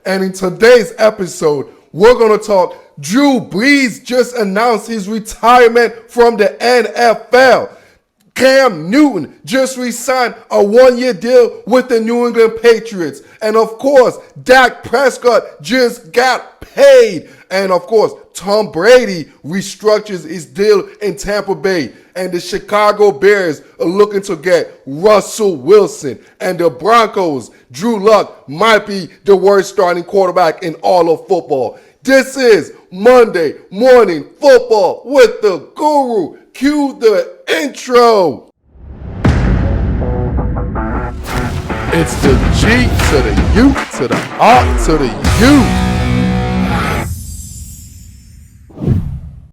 And in today's episode, we're going to talk Drew Brees just announced his retirement from the NFL. Cam Newton just re-signed a one-year deal with the New England Patriots. And of course, Dak Prescott just got paid. And of course, Tom Brady restructures his deal in Tampa Bay. And the Chicago Bears are looking to get Russell Wilson. And the Broncos, Drew Luck, might be the worst starting quarterback in all of football. This is Monday Morning Football with the Guru. Cue the intro. It's the G to the U to the R to the U.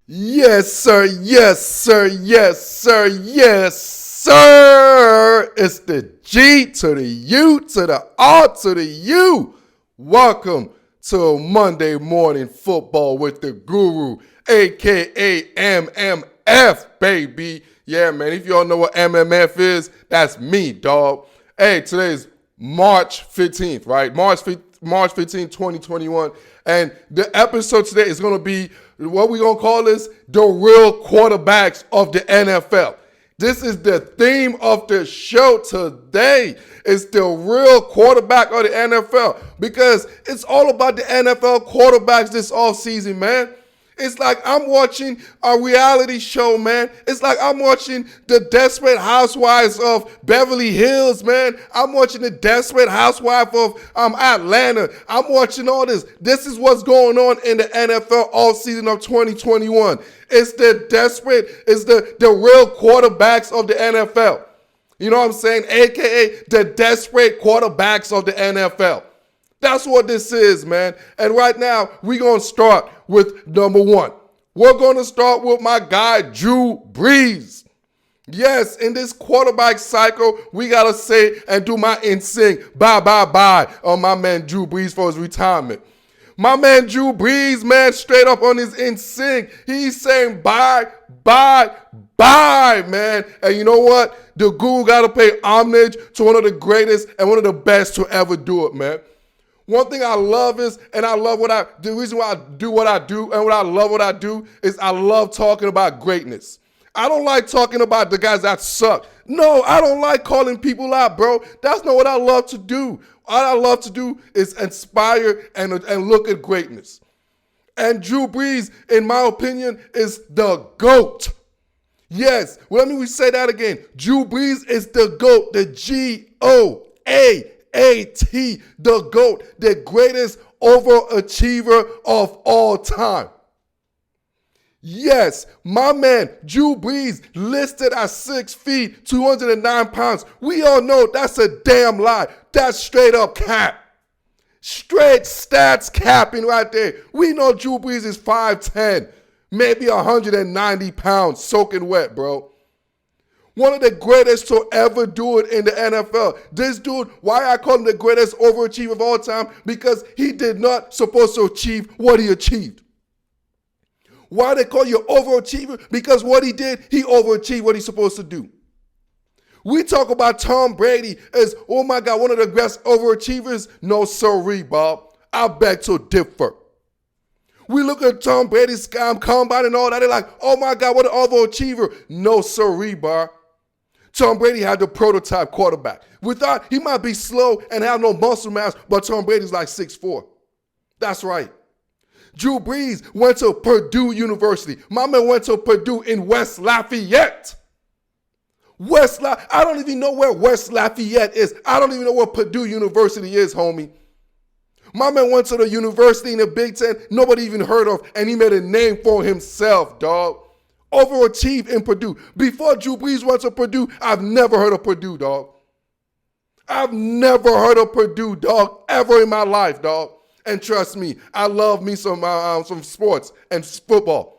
Yes, sir. Yes, sir. Yes, sir. Yes, sir. It's the G to the U to the R to the U. Welcome to Monday Morning Football with the Guru, a.k.a. MMF, baby. Yeah, man, if you all know what MMF is, that's me, dog. Hey, today's March 15th, right? March 15th, 2021. And the episode today is going to be, what we're going to call this, the real quarterbacks of the NFL. This is the theme of the show today. It's the real quarterback of the NFL because it's all about the NFL quarterbacks this offseason, man. It's like I'm watching a reality show, man. It's like I'm watching the Desperate Housewives of Beverly Hills, man. I'm watching the Desperate Housewife of Atlanta. I'm watching all this. This is what's going on in the NFL all season of 2021. It's the real quarterbacks of the NFL. You know what I'm saying? AKA the desperate quarterbacks of the NFL. That's what this is, man. And right now, we're going to start with number one. We're going to start with my guy, Drew Brees. Yes, in this quarterback cycle, we got to say and do my in-sync bye on my man Drew Brees for his retirement. My man Drew Brees, man, straight up on his in-sync. He's saying bye, man. And you know what? The Guru got to pay homage to one of the greatest and one of the best to ever do it, man. One thing I love is, and I love the reason why I do what I do and what I love what I do is I love talking about greatness. I don't like talking about the guys that suck. No, I don't like calling people out, bro. That's not what I love to do. All I love to do is inspire and look at greatness. And Drew Brees, in my opinion, is the GOAT. Yes, let me say that again. Drew Brees is the GOAT, the G-O-A-T, the GOAT, the greatest overachiever of all time. Yes, my man, Drew Brees, listed at 6 feet, 209 pounds. We all know that's a damn lie. That's straight up cap. Straight stats capping right there. We know Drew Brees is 5'10", maybe 190 pounds, soaking wet, bro. One of the greatest to ever do it in the NFL. This dude, why I call him the greatest overachiever of all time? Because he did not supposed to achieve what he achieved. Why they call you overachiever? Because what he did, he overachieved what he's supposed to do. We talk about Tom Brady as, oh my God, one of the best overachievers. No, sorry, Bob. I beg to differ. We look at Tom Brady's combine and all that. They're like, oh my God, what an overachiever. No, sorry, Bob. Tom Brady had the prototype quarterback. We thought he might be slow and have no muscle mass, but Tom Brady's like 6'4". That's right. Drew Brees went to Purdue University. My man went to Purdue in West Lafayette. I don't even know where West Lafayette is. I don't even know where Purdue University is, homie. My man went to the university in the Big Ten nobody even heard of, and he made a name for himself, dog. Overachieved in Purdue. Before Drew Brees went to Purdue, I've never heard of Purdue, dog. I've never heard of Purdue, dog, ever in my life, dog. And trust me, I love me some sports and football.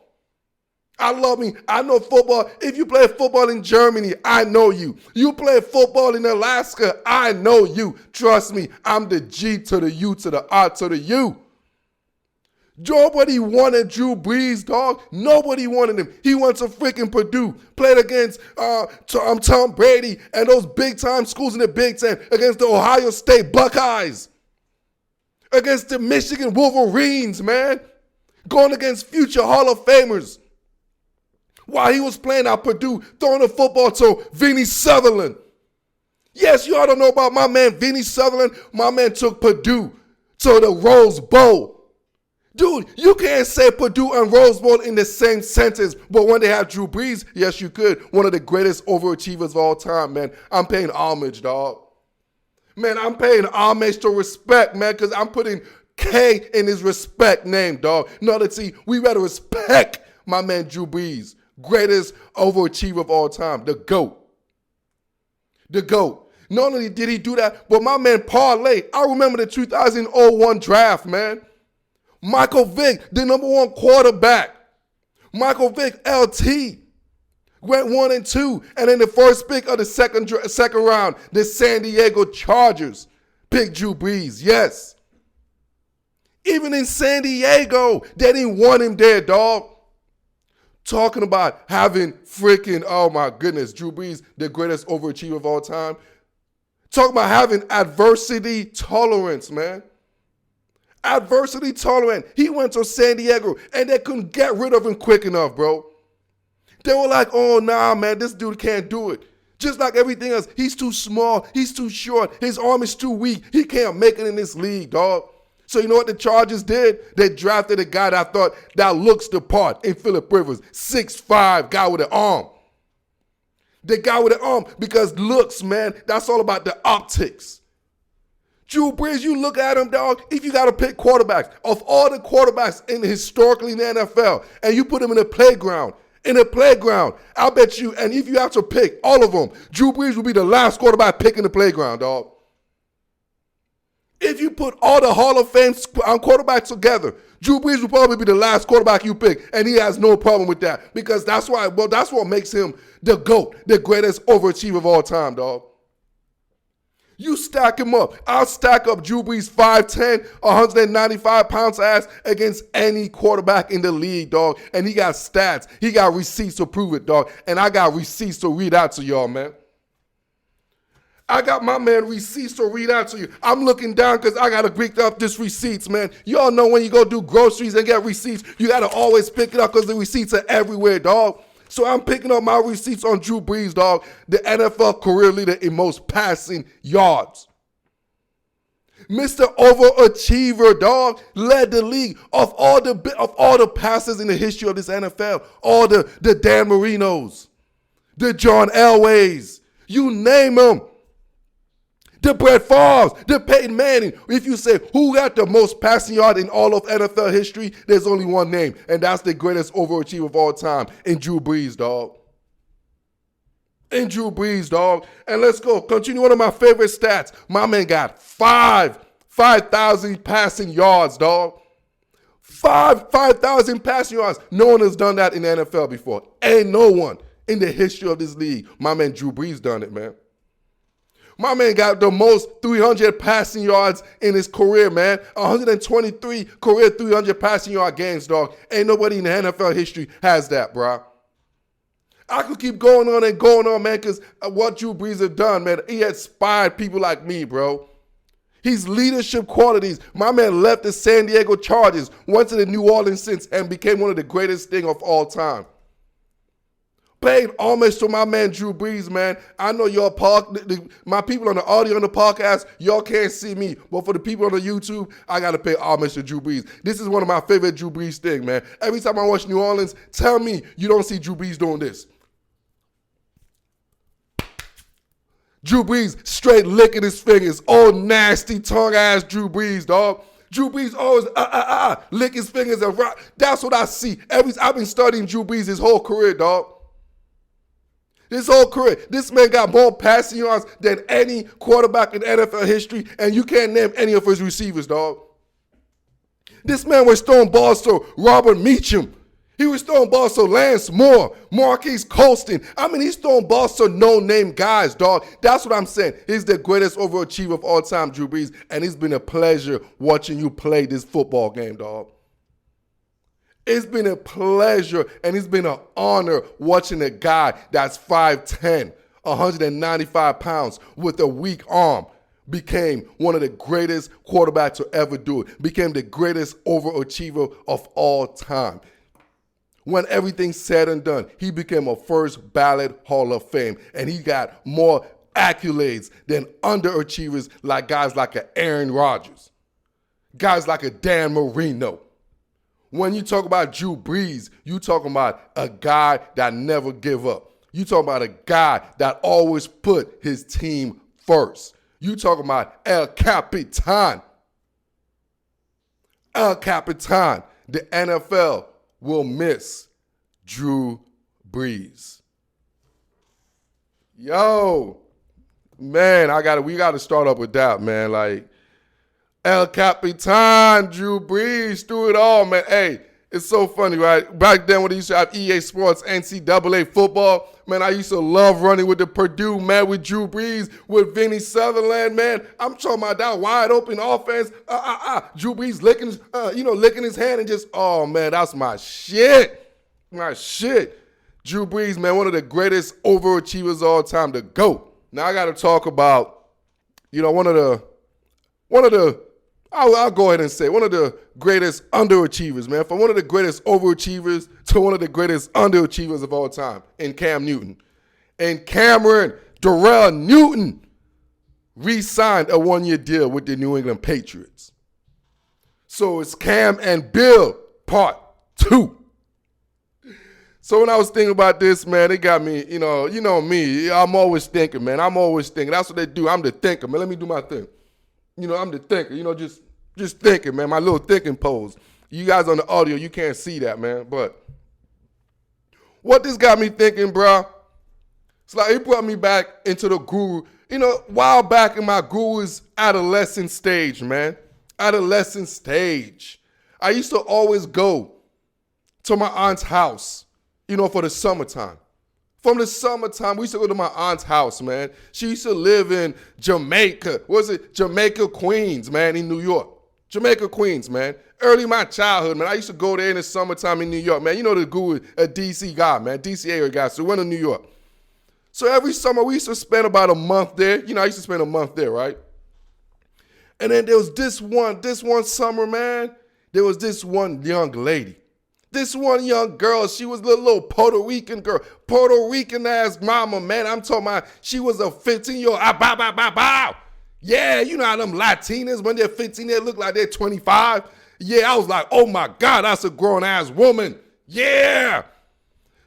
I know football. If you play football in Germany, I know you. You play football in Alaska, I know you. Trust me, I'm the G to the U to the R to the U. Nobody wanted Drew Brees, dog. Nobody wanted him. He went to freaking Purdue, played against Tom Brady and those big-time schools in the Big Ten against the Ohio State Buckeyes. against the Michigan Wolverines, man. Going against future Hall of Famers. While he was playing at Purdue, throwing the football to Vinny Sutherland. Yes, you all don't know about my man Vinny Sutherland. My man took Purdue to the Rose Bowl. Dude, you can't say Purdue and Rose Bowl in the same sentence, but when they have Drew Brees, yes, you could. One of the greatest overachievers of all time, man. I'm paying homage, dog. Man, I'm paying homage to respect, man, because I'm putting K in his respect name, dog. No, let's see, we better respect my man Drew Brees, greatest overachiever of all time, the GOAT. The GOAT. Not only did he do that, but my man Parlay, I remember the 2001 draft, man. Michael Vick, the number one quarterback. Michael Vick, LT, went 1 and 2. And then the first pick of the second round, the San Diego Chargers picked Drew Brees. Yes. Even in San Diego, they didn't want him there, dog. Talking about having freaking, oh my goodness, Drew Brees, the greatest overachiever of all time. Talking about having adversity tolerance, man. Adversity tolerant. He went to San Diego and they couldn't get rid of him quick enough, bro. They were like, oh, nah, man, this dude can't do it. Just like everything else, he's too small, he's too short, his arm is too weak. He can't make it in this league, dog. So you know what the Chargers did? They drafted a guy that I thought that looks the part in Phillip Rivers. 6'5", guy with an arm. The guy with an arm, because looks, man, that's all about the optics. Drew Brees, you look at him, dog, if you got to pick quarterbacks, of all the quarterbacks historically in the NFL, and you put him in a playground, I bet you, and if you have to pick all of them, Drew Brees will be the last quarterback pick in the playground, dog. If you put all the Hall of Fame quarterbacks together, Drew Brees will probably be the last quarterback you pick, and he has no problem with that, because that's what makes him the GOAT, the greatest overachiever of all time, dog. You stack him up. I'll stack up Drew Brees 5'10", 195 pounds ass against any quarterback in the league, dog. And he got stats. He got receipts to prove it, dog. And I got receipts to read out to y'all, man. I got my man receipts to read out to you. I'm looking down because I got to pick up this receipts, man. Y'all know when you go do groceries and get receipts, you got to always pick it up because the receipts are everywhere, dog. So I'm picking up my receipts on Drew Brees, dog, the NFL career leader in most passing yards. Mr. Overachiever, dog, led the league of all the passes in the history of this NFL. All the Dan Marinos, the John Elways, you name them. The Brett Favres, the Peyton Manning. If you say who got the most passing yard in all of NFL history, there's only one name, and that's the greatest overachiever of all time, in Drew Brees, dog. In Drew Brees, dog. And let's go. Continue one of my favorite stats. My man got 5,000 passing yards, dog. 5,000 passing yards. No one has done that in the NFL before. Ain't no one in the history of this league. My man Drew Brees done it, man. My man got the most 300 passing yards in his career, man. 123 career 300 passing yard games, dog. Ain't nobody in the NFL history has that, bro. I could keep going on, man, because what Drew Brees have done, man, he inspired people like me, bro. His leadership qualities. My man left the San Diego Chargers, went to the New Orleans Saints, and became one of the greatest things of all time. Paying homage to my man Drew Brees, man. I know y'all, my people on the audio on the podcast, y'all can't see me. But for the people on the YouTube, I got to pay homage to Drew Brees. This is one of my favorite Drew Brees things, man. Every time I watch New Orleans, tell me you don't see Drew Brees doing this. Drew Brees straight licking his fingers. Oh, nasty tongue-ass Drew Brees, dog. Drew Brees always lick his fingers and rock. That's what I see. I've been studying Drew Brees his whole career, dog. His whole career. This man got more passing yards than any quarterback in NFL history, and you can't name any of his receivers, dog. This man was throwing balls to Robert Meacham. He was throwing balls to Lance Moore, Marquise Colston. I mean, he's throwing balls to no-name guys, dog. That's what I'm saying. He's the greatest overachiever of all time, Drew Brees, and it's been a pleasure watching you play this football game, dog. It's been a pleasure, and it's been an honor watching a guy that's 5'10", 195 pounds with a weak arm became one of the greatest quarterbacks to ever do it, became the greatest overachiever of all time. When everything's said and done, he became a first ballot Hall of Fame, and he got more accolades than underachievers like guys like a Aaron Rodgers, guys like a Dan Marino. When you talk about Drew Brees, you talking about a guy that never give up. You talking about a guy that always put his team first. You talking about El Capitan. El Capitan. The NFL will miss Drew Brees. Yo, man, we gotta start up with that, man. Like, El Capitan, Drew Brees, through it all, man. Hey, it's so funny, right? Back then when they used to have EA Sports, NCAA football, man, I used to love running with the Purdue, man, with Drew Brees, with Vinny Sutherland, man. I'm talking about that wide open offense. Drew Brees licking his hand and just, oh, man, that's my shit. My shit. Drew Brees, man, one of the greatest overachievers of all time, the GOAT. Now I got to talk about, I'll go ahead and say one of the greatest underachievers, man. From one of the greatest overachievers to one of the greatest underachievers of all time in Cam Newton. And Cameron Darrell Newton re-signed a one-year deal with the New England Patriots. So it's Cam and Bill part 2. So when I was thinking about this, man, it got me, you know me. I'm always thinking, man. I'm always thinking. That's what they do. I'm the thinker, man. Let me do my thing. I'm the thinker, just thinking, man, my little thinking pose. You guys on the audio, you can't see that, man, but what this got me thinking, bro, it's like it brought me back into the Guru, while back in my Guru's adolescent stage, man, adolescent stage. I used to always go to my aunt's house, for the summertime. From the summertime, we used to go to my aunt's house, man. She used to live in Jamaica. Jamaica, Queens, man, in New York. Jamaica, Queens, man. Early my childhood, man. I used to go there in the summertime in New York, man. The Guru, a D.C. guy, man. D.C. area guy, so we went to New York. So every summer, we used to spend about a month there. I used to spend a month there, right? And then there was this one summer, man, there was this one young lady. This one young girl, she was a little Puerto Rican girl. Puerto Rican-ass mama, man. I'm talking about she was a 15-year-old. Bow. Yeah, you know how them Latinas, when they're 15, they look like they're 25. Yeah, I was like, oh, my God, that's a grown-ass woman. Yeah.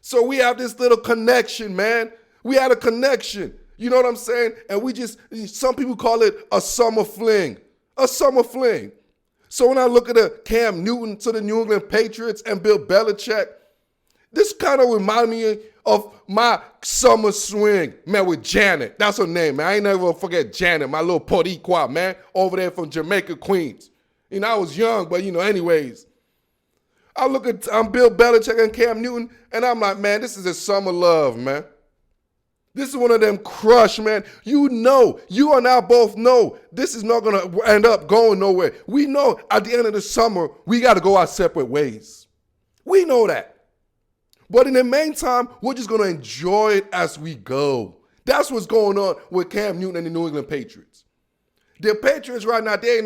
So we have this little connection, man. We had a connection. You know what I'm saying? And some people call it a summer fling. A summer fling. So when I look at Cam Newton to the New England Patriots and Bill Belichick, this kind of reminded me of my summer swing, man, with Janet. That's her name, man. I ain't never forget Janet, my little Boricua, man, over there from Jamaica, Queens. I was young, but, anyways. I look at Bill Belichick and Cam Newton, and I'm like, man, this is a summer love, man. This is one of them crush, man. You and I both know this is not going to end up going nowhere. We know at the end of the summer, we got to go our separate ways. We know that. But in the meantime, we're just going to enjoy it as we go. That's what's going on with Cam Newton and the New England Patriots. The Patriots right now, they're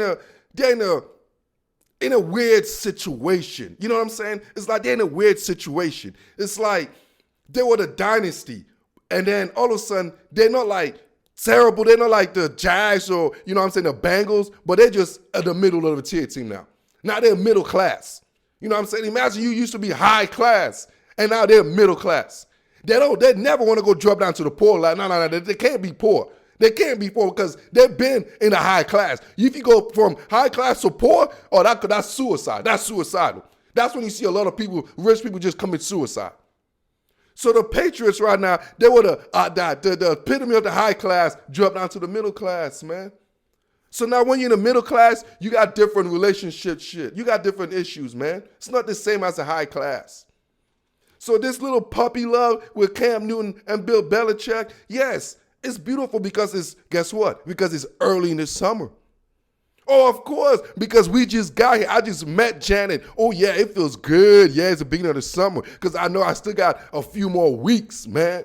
in a weird situation. You know what I'm saying? It's like they're in a weird situation. It's like they were the dynasty. And then all of a sudden, they're not like terrible. They're not like the Jags or, the Bengals, but they're just at the middle of the tier team now. Now they're middle class. You know what I'm saying? Imagine you used to be high class, and now they're middle class. They never want to go drop down to the poor. Like, no, they can't be poor. They can't be poor because they've been in a high class. If you go from high class to poor, that's suicide. That's suicidal. That's when you see a lot of rich people just commit suicide. So the Patriots right now, they were the epitome of the high class, drop down to the middle class, man. So now when you're in the middle class, you got different relationship shit. You got different issues, man. It's not the same as the high class. So this little puppy love with Cam Newton and Bill Belichick, yes, it's beautiful because guess what? Because it's early in the summer. Oh, of course, because we just got here. I just met Janet. Oh, yeah, it feels good. Yeah, it's the beginning of the summer because I know I still got a few more weeks, man.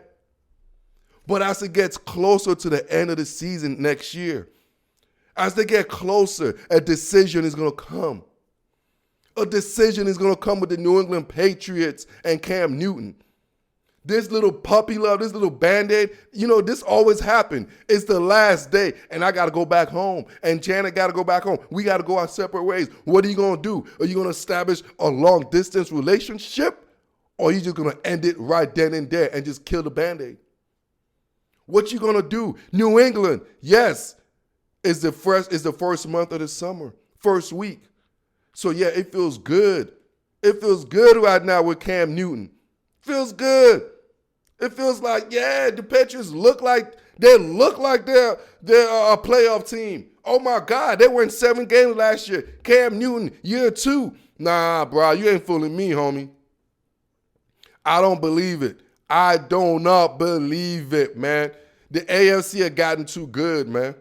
But as it gets closer to the end of the season next year, As they get closer, a decision is going to come. A decision is going to come with the New England Patriots and Cam Newton. This little puppy love, this little Band-Aid, this always happened. It's the last day, and I got to go back home, and Janet got to go back home. We got to go our separate ways. What are you going to do? Are you going to establish a long-distance relationship, or are you just going to end it right then and there and just kill the Band-Aid? What you going to do? New England, yes, is the first month of the summer, first week. So, yeah, it feels good. It feels good right now with Cam Newton. Feels good. It feels like, yeah, the Patriots look like they're a playoff team. Oh, my God, they won 7 games last year. Cam Newton, year 2. Nah, bro, you ain't fooling me, homie. I don't believe it. I do not believe it, man. The AFC have gotten too good, man.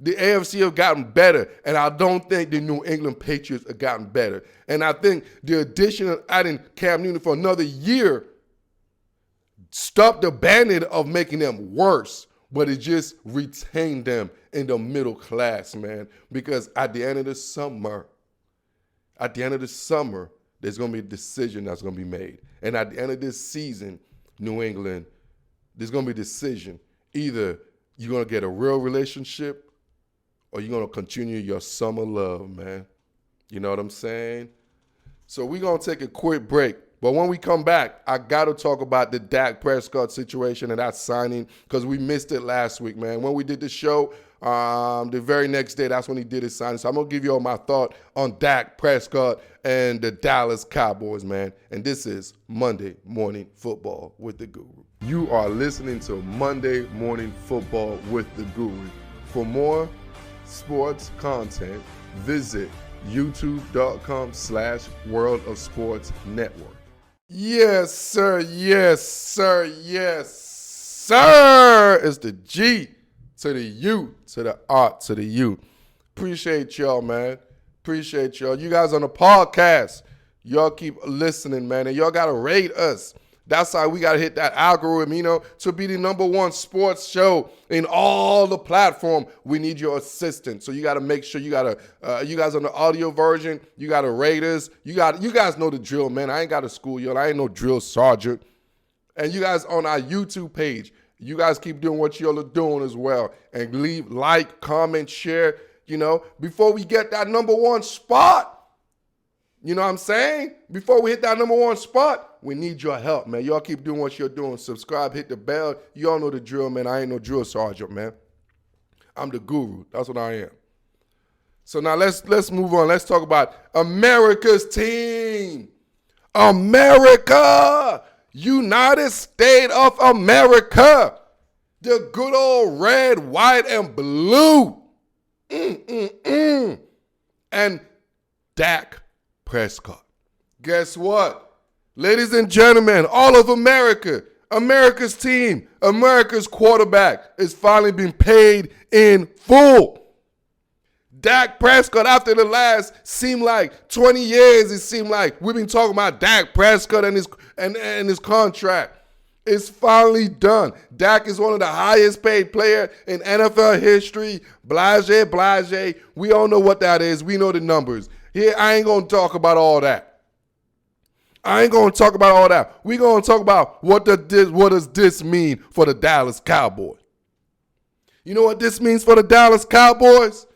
The AFC have gotten better, and I don't think the New England Patriots have gotten better. And I think the addition of adding Cam Newton for another year stopped the Band-Aid of making them worse, but it just retained them in the middle class, man. Because at the end of the summer, there's going to be a decision that's going to be made. And at the end of this season, New England, there's going to be a decision. Either you're going to get a real relationship or you're going to continue your summer love, man. You know what I'm saying? So we're going to take a quick break. But when we come back, I got to talk about the Dak Prescott situation and that signing because we missed it last week, man. When we did the show, the very next day, that's when he did his signing. So I'm going to give you all my thought on Dak Prescott and the Dallas Cowboys, man. And this is Monday Morning Football with the Guru. You are listening to Monday Morning Football with the Guru. For more sports content, visit youtube.com/World of Sports Network. Yes, sir. Yes, sir. Yes, sir. It's the G to the U to the R to the U. Appreciate y'all, man. Appreciate y'all. You guys on the podcast, y'all keep listening, man, and y'all got to rate us. That's how we got to hit that algorithm, to be the #1 sports show in all the platform. We need your assistance. So you got to make sure you guys on the audio version, you got to rate us. You guys know the drill, man. I ain't got to school y'all. I ain't no drill sergeant. And you guys on our YouTube page, you guys keep doing what y'all are doing as well. And leave, like, comment, share, before we get that #1 spot. You know what I'm saying? Before we hit that #1 spot, we need your help, man. Y'all keep doing what you're doing. Subscribe, hit the bell. Y'all know the drill, man. I ain't no drill sergeant, man. I'm the Guru. That's what I am. So now let's move on. Let's talk about America's team. America! United States of America. The good old red, white, and blue. And Dak Prescott. Guess what? Ladies and gentlemen, all of America, America's team, America's quarterback is finally being paid in full. Dak Prescott, after the last, seemed like 20 years, it seemed like we've been talking about Dak Prescott and his contract. It's finally done. Dak is one of the highest paid players in NFL history. Blase. We all know what that is. We know the numbers. Here, I ain't going to talk about all that. We're going to talk about what does this mean for the Dallas Cowboys. You know what this means for the Dallas Cowboys?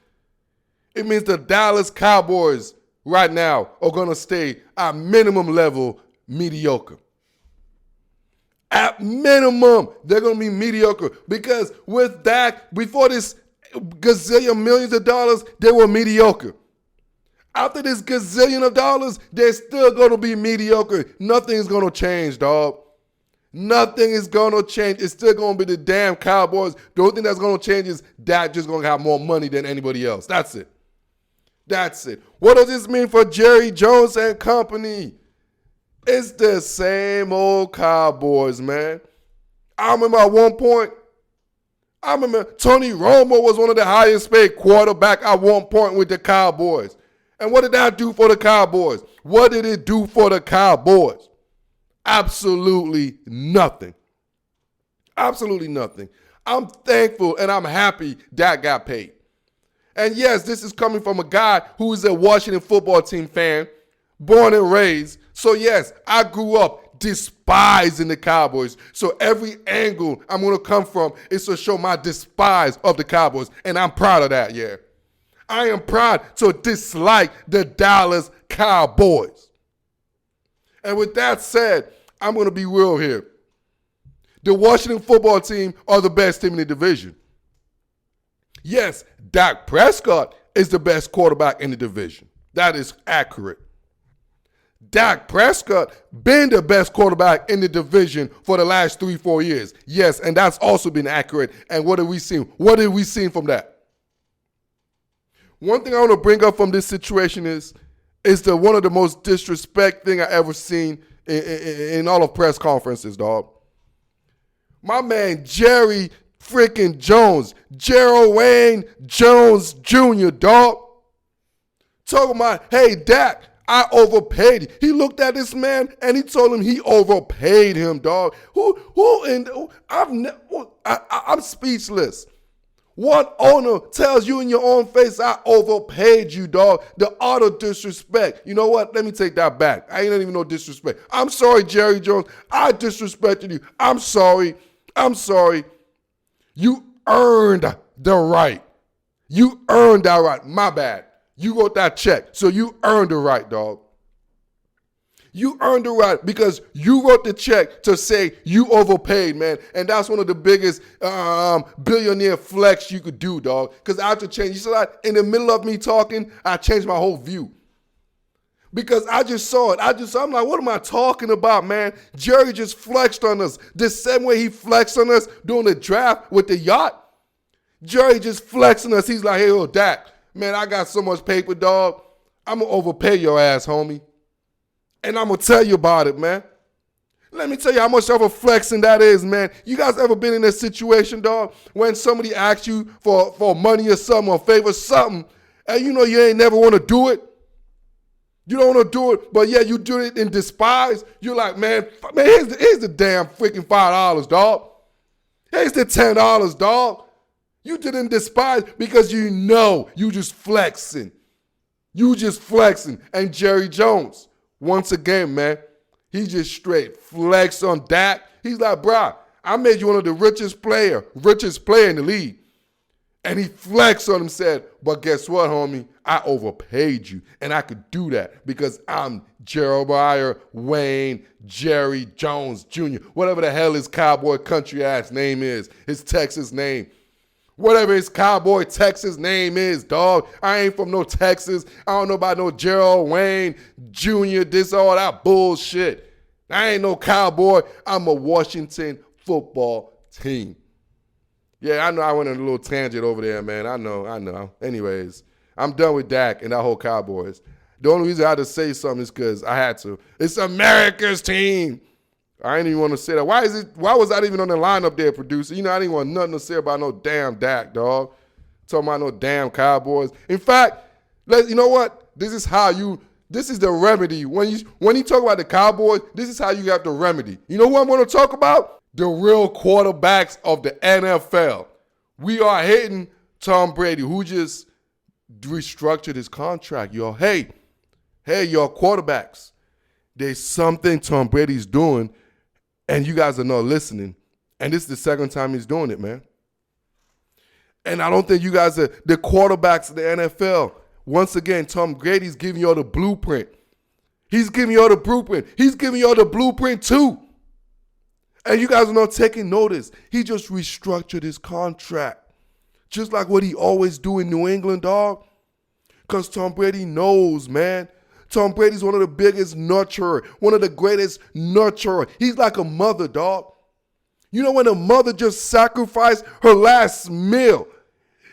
It means the Dallas Cowboys right now are going to stay at minimum level mediocre. At minimum, they're going to be mediocre because with Dak, before this gazillion millions of dollars, they were mediocre. After this gazillion of dollars, they're still going to be mediocre. Nothing is going to change, dog. Nothing is going to change. It's still going to be the damn Cowboys. The only thing that's going to change is Dak just going to have more money than anybody else. That's it. What does this mean for Jerry Jones and company? It's the same old Cowboys, man. I remember at one point, Tony Romo was one of the highest paid quarterback at one point with the Cowboys. And what did that do for the Cowboys? What did it do for the Cowboys? Absolutely nothing. Absolutely nothing. I'm thankful and I'm happy Dak got paid. And yes, this is coming from a guy who is a Washington football team fan, born and raised. So yes, I grew up despising the Cowboys. So every angle I'm going to come from is to show my despise of the Cowboys. And I'm proud of that, yeah. I am proud to dislike the Dallas Cowboys. And with that said, I'm going to be real here. The Washington football team are the best team in the division. Yes, Dak Prescott is the best quarterback in the division. That is accurate. Dak Prescott been the best quarterback in the division for the last 3-4 years. Yes, and that's also been accurate. And what have we seen? What have we seen from that? One thing I want to bring up from this situation is one of the most disrespect thing I ever seen in all of press conferences, dog. My man Jerry freaking Jones, Gerald Wayne Jones Jr., dog, talking about, hey, Dak, I overpaid you. He looked at this man and he told him he overpaid him, dog. I'm speechless. What owner tells you in your own face, I overpaid you, dog? The utter disrespect. You know what? Let me take that back. I ain't even no disrespect. I'm sorry, Jerry Jones. I disrespected you. I'm sorry. You earned the right. You earned that right. My bad. You got that check. So you earned the right, dog. You earned the right because you wrote the check to say you overpaid, man. And that's one of the biggest billionaire flex you could do, dog. Because I had to change. You saw that in the middle of me talking, I changed my whole view. Because I just saw it. I'm like, what am I talking about, man? Jerry just flexed on us. The same way he flexed on us during the draft with the yacht. Jerry just flexed on us. He's like, hey, yo, Dak, man, I got so much paper, dog. I'm going to overpay your ass, homie. And I'm going to tell you about it, man. Let me tell you how much of a flexing that is, man. You guys ever been in a situation, dog, when somebody asks you for money or something or favor something, and you know you ain't never want to do it? You don't want to do it, but yeah, you do it in despise. You're like, man, here's the damn freaking $5, dog. Here's the $10, dog. You did it in despise because you know you just flexing. You just flexing. And Jerry Jones, once again, man, he just straight flexed on Dak. He's like, bro, I made you one of the richest player in the league. And he flexed on him and said, but guess what, homie? I overpaid you. And I could do that because I'm Jeremiah Wayne Jerry Jones Jr., whatever the hell his cowboy country ass name is, his Texas name. Whatever his cowboy Texas name is, dog. I ain't from no Texas. I don't know about no Gerald Wayne Jr., this, all that bullshit. I ain't no cowboy. I'm a Washington football team. Yeah, I know I went on a little tangent over there, man. I know. Anyways, I'm done with Dak and that whole Cowboys. The only reason I had to say something is because I had to. It's America's team. I ain't even want to say that. Why was I even on the lineup there, producer? You know, I didn't want nothing to say about no damn Dak, dog. Talking about no damn Cowboys. In fact, you know what? This is the remedy. When you talk about the Cowboys, this is how you have the remedy. You know who I'm going to talk about? The real quarterbacks of the NFL. We are hitting Tom Brady, who just restructured his contract, y'all. Hey, y'all quarterbacks. There's something Tom Brady's doing, and you guys are not listening. And this is the second time he's doing it, man. And I don't think you guys are the quarterbacks of the NFL. Once again, Tom Brady's giving y'all the blueprint. He's giving y'all the blueprint. He's giving y'all the blueprint too. And you guys are not taking notice. He just restructured his contract. Just like what he always do in New England, dog. Because Tom Brady knows, man. Tom Brady's one of the biggest nurturer, one of the greatest nurturer. He's like a mother, dog. You know when a mother just sacrificed her last meal?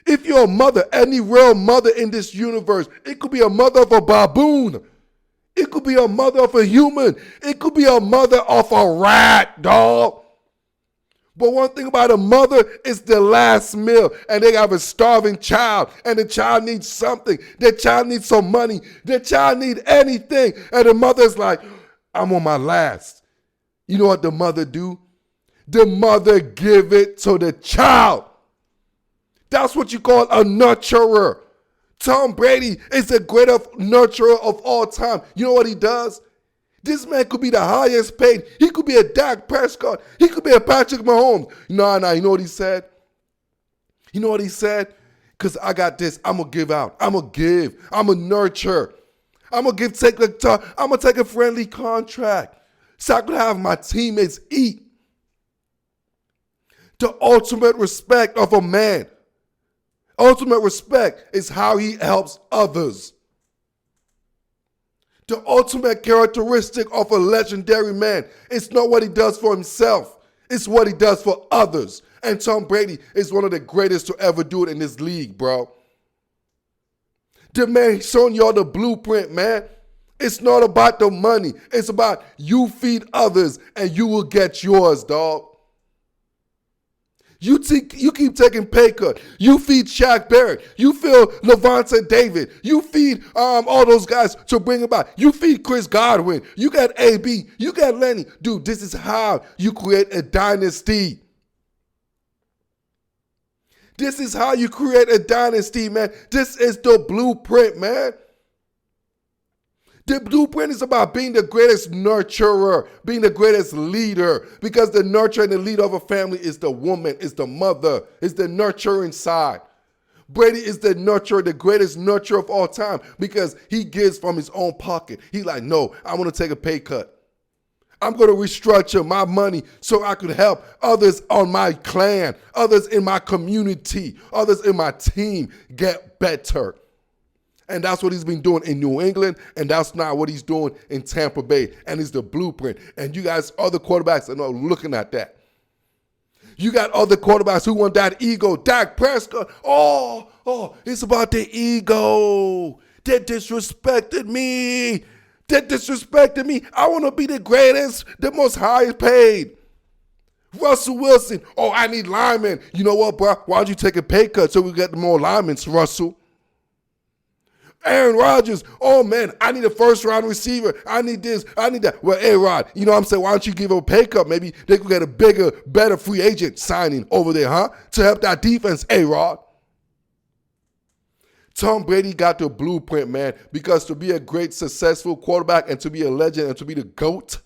If you're a mother, any real mother in this universe, it could be a mother of a baboon. It could be a mother of a human. It could be a mother of a rat, dog. But one thing about a mother is the last meal, and they have a starving child, and the child needs something. The child needs some money. The child needs anything, and the mother's like, I'm on my last. You know what the mother do? The mother give it to the child. That's what you call a nurturer. Tom Brady is the greatest nurturer of all time. You know what he does? This man could be the highest paid. He could be a Dak Prescott. He could be a Patrick Mahomes. No, you know what he said? You know what he said? Because I got this. I'm going to give out. I'm going to give. I'm going to nurture. I'm going to take a friendly contract so I could have my teammates eat. The ultimate respect of a man. Ultimate respect is how he helps others. The ultimate characteristic of a legendary man is not what he does for himself. It's what he does for others. And Tom Brady is one of the greatest to ever do it in this league, bro. The man showing y'all the blueprint, man. It's not about the money. It's about you feed others and you will get yours, dog. You keep taking pay cut. You feed Shaq Barrett. You feed Levante David. You feed all those guys to bring about. You feed Chris Godwin. You got AB. You got Lenny. Dude, this is how you create a dynasty. This is how you create a dynasty, man. This is the blueprint, man. The blueprint is about being the greatest nurturer, being the greatest leader, because the nurturer and the leader of a family is the woman, is the mother, is the nurturing side. Brady is the nurturer, the greatest nurturer of all time, because he gives from his own pocket. He's like, no, I want to take a pay cut. I'm going to restructure my money so I could help others on my clan, others in my community, others in my team get better. And that's what he's been doing in New England, and that's not what he's doing in Tampa Bay. And it's the blueprint. And you guys, other quarterbacks are not looking at that. You got other quarterbacks who want that ego. Dak Prescott, it's about the ego. They disrespected me. I want to be the greatest, the most highest paid. Russell Wilson, I need linemen. You know what, bro? Why don't you take a pay cut so we get more linemen, Russell? Aaron Rodgers, man, I need a first-round receiver. I need this, I need that. Well, A-Rod, you know what I'm saying? Why don't you give him a pay cut? Maybe they could get a bigger, better free agent signing over there, huh? To help that defense, A-Rod. Tom Brady got the blueprint, man, because to be a great, successful quarterback and to be a legend and to be the GOAT,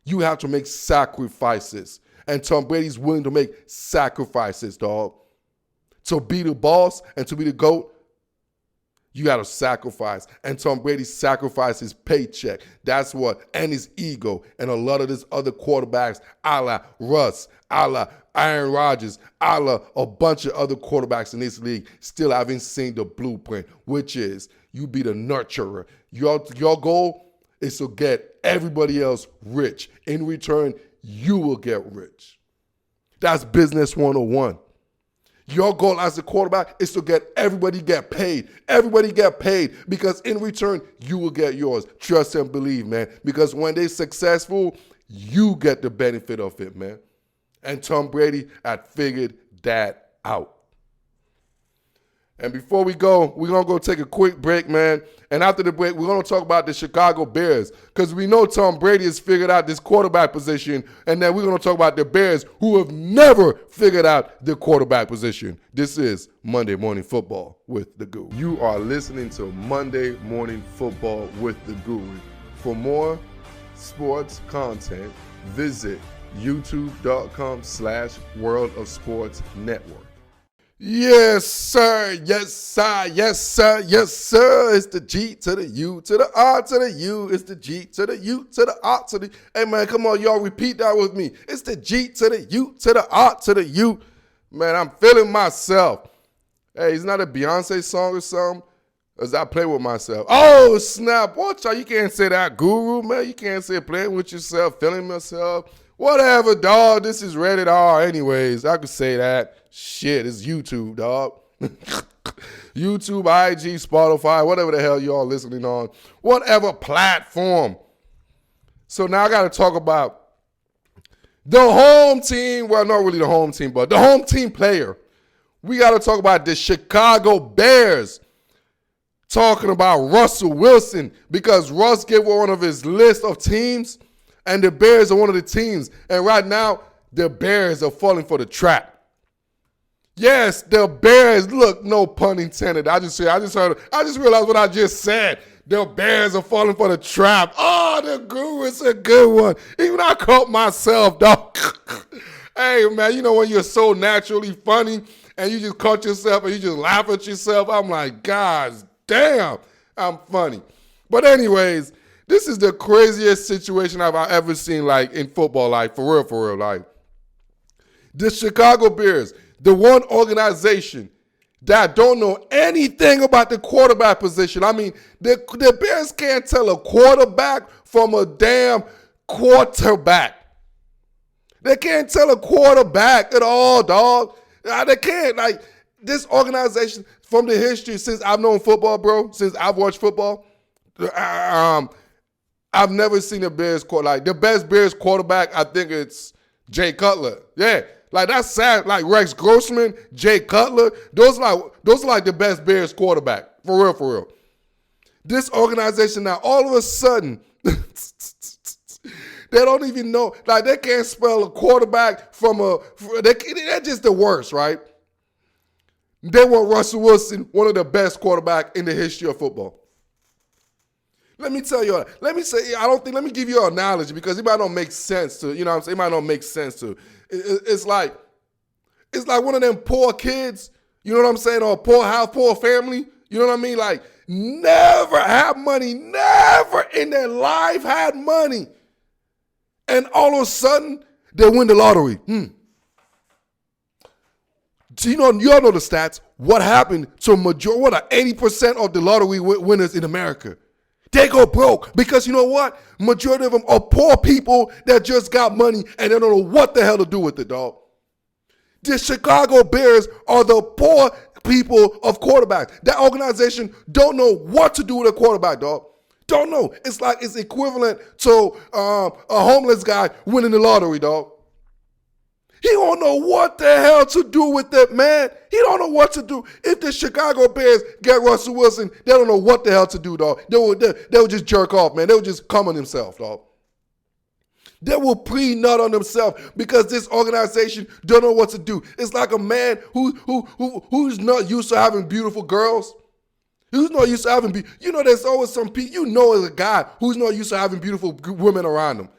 you have to make sacrifices. And Tom Brady's willing to make sacrifices, dog. To be the boss and to be the GOAT, you got to sacrifice. And Tom Brady sacrificed his paycheck. That's what. And his ego. And a lot of these other quarterbacks, a la Russ, a la Aaron Rodgers, a la a bunch of other quarterbacks in this league, still haven't seen the blueprint, which is you be the nurturer. Your goal is to get everybody else rich. In return, you will get rich. That's business 101. Your goal as a quarterback is to get everybody get paid. Everybody get paid because in return, you will get yours. Trust and believe, man. Because when they're successful, you get the benefit of it, man. And Tom Brady had figured that out. And before we go, we're going to go take a quick break, man. And after the break, we're going to talk about the Chicago Bears because we know Tom Brady has figured out this quarterback position. And then we're going to talk about the Bears who have never figured out the quarterback position. This is Monday Morning Football with the Guru. You are listening to Monday Morning Football with the Guru. For more sports content, visit youtube.com/World of Sports Network. Yes, sir. Yes, sir. Yes, sir. Yes, sir. It's the G to the U to the R to the U. It's the G to the U to the R to the. Hey, man, come on, y'all. Repeat that with me. It's the G to the U to the R to the U. Man, I'm feeling myself. Hey, it's not a Beyonce song or something. As I play with myself. Oh, snap. Watch out. You can't say that, Guru, man. You can't say playing with yourself, feeling myself. Whatever, dog. This is rated R anyways. I could say that. Shit, it's YouTube, dog. YouTube, IG, Spotify, whatever the hell y'all listening on. Whatever platform. So now I got to talk about the home team. Well, not really the home team, but the home team player. We got to talk about the Chicago Bears. Talking about Russell Wilson because Russ gave one of his list of teams and the Bears are one of the teams. And right now, the Bears are falling for the trap. Yes, the Bears. Look, no pun intended. I just realized what I just said. The Bears are falling for the trap. Oh, the guru is a good one. Even I caught myself, dog. Hey, man, you know when you're so naturally funny and you just caught yourself and you just laugh at yourself? I'm like, God damn, I'm funny. But anyways, this is the craziest situation I've ever seen, like, in football, like, for real, like. The Chicago Bears, the one organization that don't know anything about the quarterback position. I mean, the Bears can't tell a quarterback from a damn quarterback. They can't tell a quarterback at all, dog. They can't. Like, this organization, from the history, since I've known football, bro, since I've watched football, I've never seen a Bears quarterback. Like, the best Bears quarterback, I think it's Jay Cutler. Yeah. Like, that's sad. Like, Rex Grossman, Jay Cutler, those are like the best Bears quarterback. For real. This organization now, all of a sudden, they don't even know. Like, they can't spell a quarterback they're just the worst, right? They want Russell Wilson, one of the best quarterbacks in the history of football. Let me tell you, let me give you an analogy because it might not make sense to, you know what I'm saying? It might not make sense to. It's like one of them poor kids, you know what I'm saying, or poor family, you know what I mean? Like, never had money, never in their life had money. And all of a sudden, they win the lottery. So you all know the stats. What happened to 80% of the lottery winners in America? They go broke because you know what? Majority of them are poor people that just got money and they don't know what the hell to do with it, dog. The Chicago Bears are the poor people of quarterbacks. That organization don't know what to do with a quarterback, dog. Don't know. It's like it's equivalent to a homeless guy winning the lottery, dog. He don't know what the hell to do with that, man. He don't know what to do. If the Chicago Bears get Russell Wilson, they don't know what the hell to do, dog. They will just jerk off, man. They will just come on themselves, dog. They will pre-nut on themselves because this organization don't know what to do. It's like a man who's not used to having beautiful girls. Who's not used to having, there's always some people, as a guy who's not used to having beautiful women around him.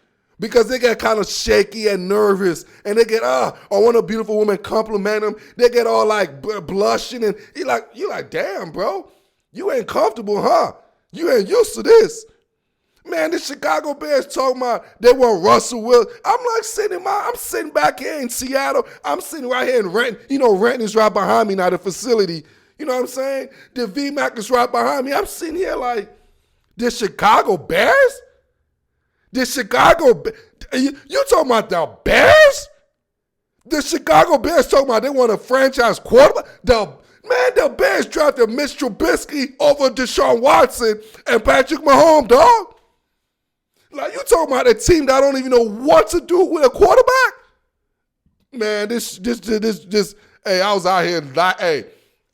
Because they get kind of shaky and nervous, and they get, or when a beautiful woman compliment them, they get all like blushing, and you're like, damn, bro, you ain't comfortable, huh? You ain't used to this. Man, the Chicago Bears talking about they want Russell Wilson. I'm sitting back here in Seattle. I'm sitting right here in Renton. Renton is right behind me now, the facility. You know what I'm saying? The VMAC is right behind me. I'm sitting here like, the Chicago Bears? You talking about the Bears? The Chicago Bears talking about they want a franchise quarterback? The Bears drafted Mitch Trubisky over Deshaun Watson and Patrick Mahomes, dog. Like, you talking about a team that don't even know what to do with a quarterback? Man,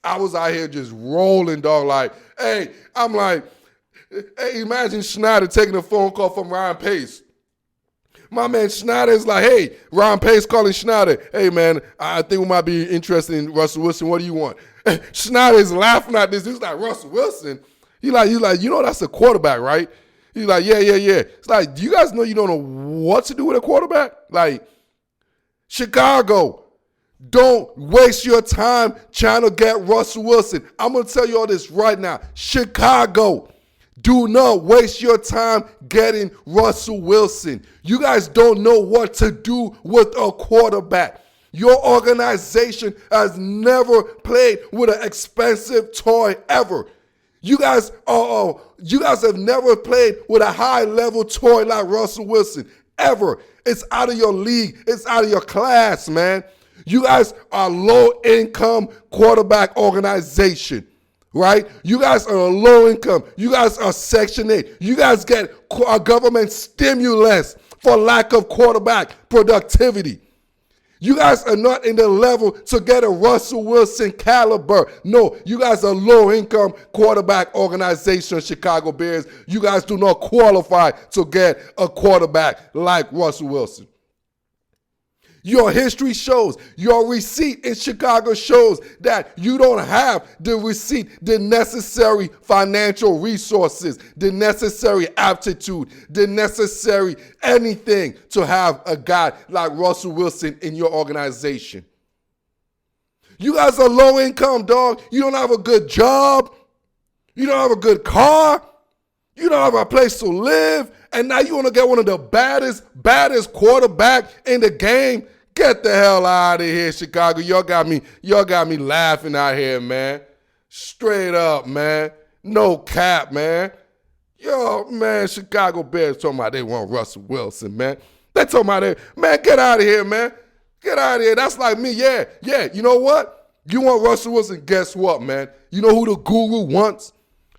I was out here just rolling, dog. Like, I'm like, hey, imagine Schneider taking a phone call from Ryan Pace. My man Schneider is like, hey, Ryan Pace calling Schneider. Hey, man, I think we might be interested in Russell Wilson. What do you want? Schneider is laughing at this. He's like, Russell Wilson? He's like, that's a quarterback, right? He's like, yeah. It's like, do you guys know you don't know what to do with a quarterback? Like, Chicago, don't waste your time trying to get Russell Wilson. I'm going to tell you all this right now. Chicago, do not waste your time getting Russell Wilson. You guys don't know what to do with a quarterback. Your organization has never played with an expensive toy ever. You guys have never played with a high-level toy like Russell Wilson ever. It's out of your league. It's out of your class, man. You guys are low-income quarterback organization. Right? You guys are low income. You guys are Section 8. You guys get a government stimulus for lack of quarterback productivity. You guys are not in the level to get a Russell Wilson caliber. No, you guys are low income quarterback organization, Chicago Bears. You guys do not qualify to get a quarterback like Russell Wilson. Your history shows, your receipt in Chicago shows that you don't have the receipt, the necessary financial resources, the necessary aptitude, the necessary anything to have a guy like Russell Wilson in your organization. You guys are low income, dog. You don't have a good job. You don't have a good car. You don't have a place to live. And now you want to get one of the baddest quarterback in the game. Get the hell out of here, Chicago. Y'all got me laughing out here, man. Straight up, man. No cap, man. Yo, man, Chicago Bears talking about they want Russell Wilson, man. They talking about it. Man, get out of here, man. Get out of here. That's like me. Yeah. You know what? You want Russell Wilson? Guess what, man? You know who the guru wants?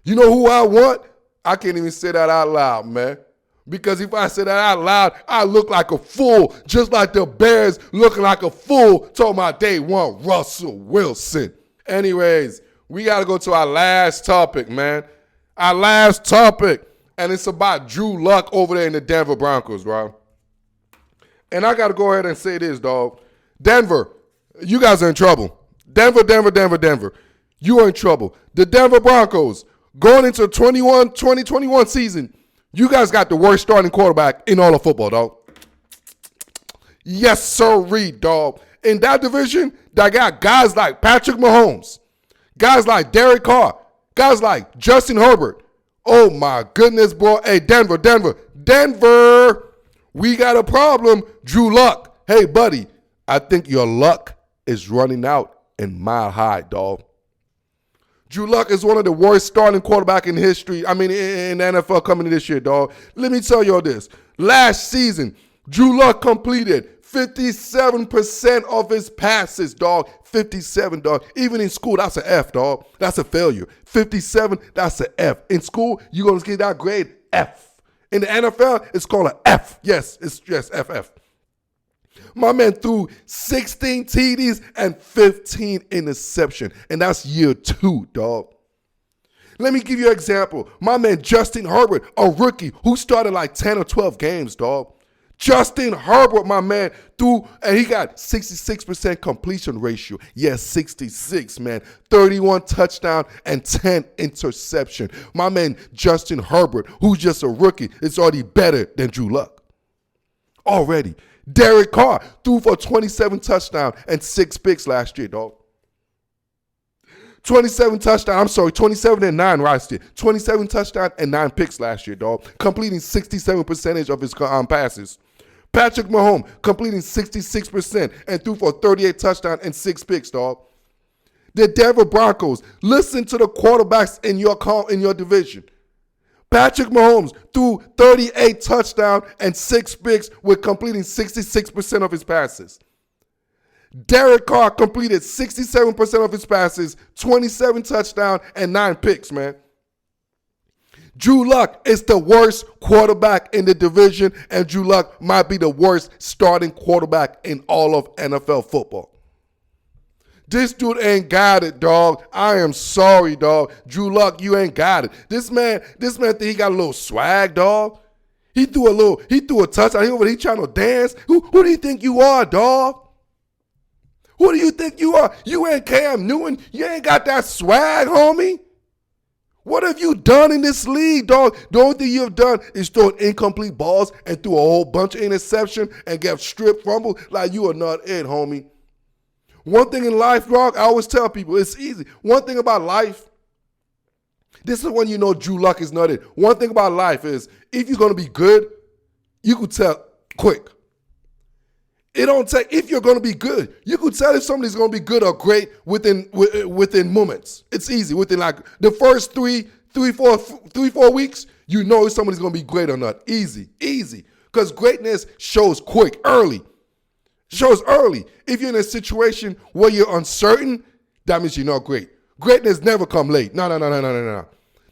You know who I want? I can't even say that out loud, man. Because if I say that out loud, I look like a fool, just like the Bears looking like a fool talking about they want Russell Wilson. Anyways, we got to go to our last topic, man. Our last topic, and it's about Drew Luck over there in the Denver Broncos, bro. And I got to go ahead and say this, dog. Denver, you guys are in trouble. Denver. You are in trouble. The Denver Broncos, going into 2021 season, you guys got the worst starting quarterback in all of football, dog. Yes, sirree, dog. In that division, they got guys like Patrick Mahomes, guys like Derek Carr, guys like Justin Herbert. Oh, my goodness, bro. Hey, Denver. We got a problem. Drew Luck. Hey, buddy, I think your luck is running out in Mile High, dog. Drew Luck is one of the worst starting quarterback in history. In the NFL coming this year, dog. Let me tell y'all this. Last season, Drew Luck completed 57% of his passes, dog. 57, dog. Even in school, that's an F, dog. That's a failure. 57, that's an F. In school, you're going to get that grade F. In the NFL, it's called an F. Yes, it's just FF. My man threw 16 TDs and 15 interceptions, and that's year 2, dog. Let me give you an example. My man Justin Herbert, a rookie who started like 10 or 12 games, dog. Justin Herbert, my man, threw, and he got 66% completion ratio. Yes, 66, man. 31 touchdown and 10 interception. My man Justin Herbert, who's just a rookie, is already better than Drew Luck. Already. Derek Carr threw for 27 touchdowns and 6 picks last year, dog. 27 and 9 last year. 27 touchdowns and 9 picks last year, dog. Completing 67% of his passes. Patrick Mahomes completing 66% and threw for 38 touchdowns and 6 picks, dog. The Denver Broncos, listen to the quarterbacks in your division. Patrick Mahomes threw 38 touchdowns and 6 picks with completing 66% of his passes. Derek Carr completed 67% of his passes, 27 touchdowns, and 9 picks, man. Drew Luck is the worst quarterback in the division, and Drew Luck might be the worst starting quarterback in all of NFL football. This dude ain't got it, dog. I am sorry, dog. Drew Luck, you ain't got it. This man think he got a little swag, dog. He threw a touchdown. He trying to dance. Who do you think you are, dog? Who do you think you are? You ain't Cam Newton. You ain't got that swag, homie. What have you done in this league, dog? The only thing you've done is throw incomplete balls and threw a whole bunch of interception and get strip fumble. Like, you are not it, homie. One thing in life, dog, I always tell people, it's easy. One thing about life, this is when you know Drew Luck is not it. One thing about life is, if you're going to be good, you could tell quick. It don't take, if you're going to be good, you could tell if somebody's going to be good or great within moments. It's easy. Within like the first three, 4 weeks, you know if somebody's going to be great or not. Easy. Because greatness shows quick, early. Shows early. If you're in a situation where you're uncertain, that means you're not great. Greatness never come late. No.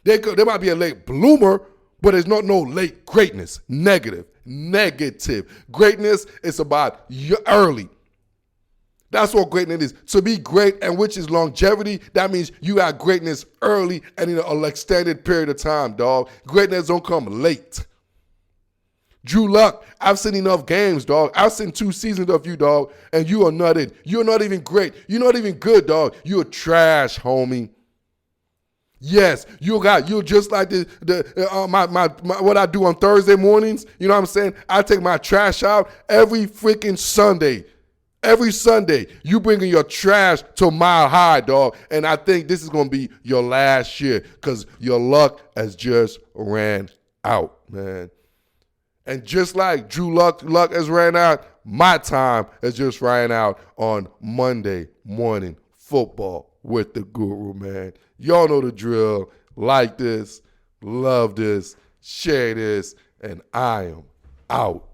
There might be a late bloomer, but there's not no late greatness. Negative. Greatness is about early. That's what greatness is. To be great, and which is longevity, that means you got greatness early and in an extended period of time, dog. Greatness don't come late. Drew Luck, I've seen enough games, dog. I've seen 2 seasons of you, dog, and you are not it. You're not even great. You're not even good, dog. You're trash, homie. Yes, you're just like what I do on Thursday mornings. You know what I'm saying? I take my trash out every freaking Sunday. Every Sunday, you bringing your trash to Mile High, dog. And I think this is going to be your last year because your luck has just ran out, man. And just like Drew Luck has ran out, my time has just ran out on Monday Morning Football with the Guru, man. Y'all know the drill. Like this, love this, share this, and I am out.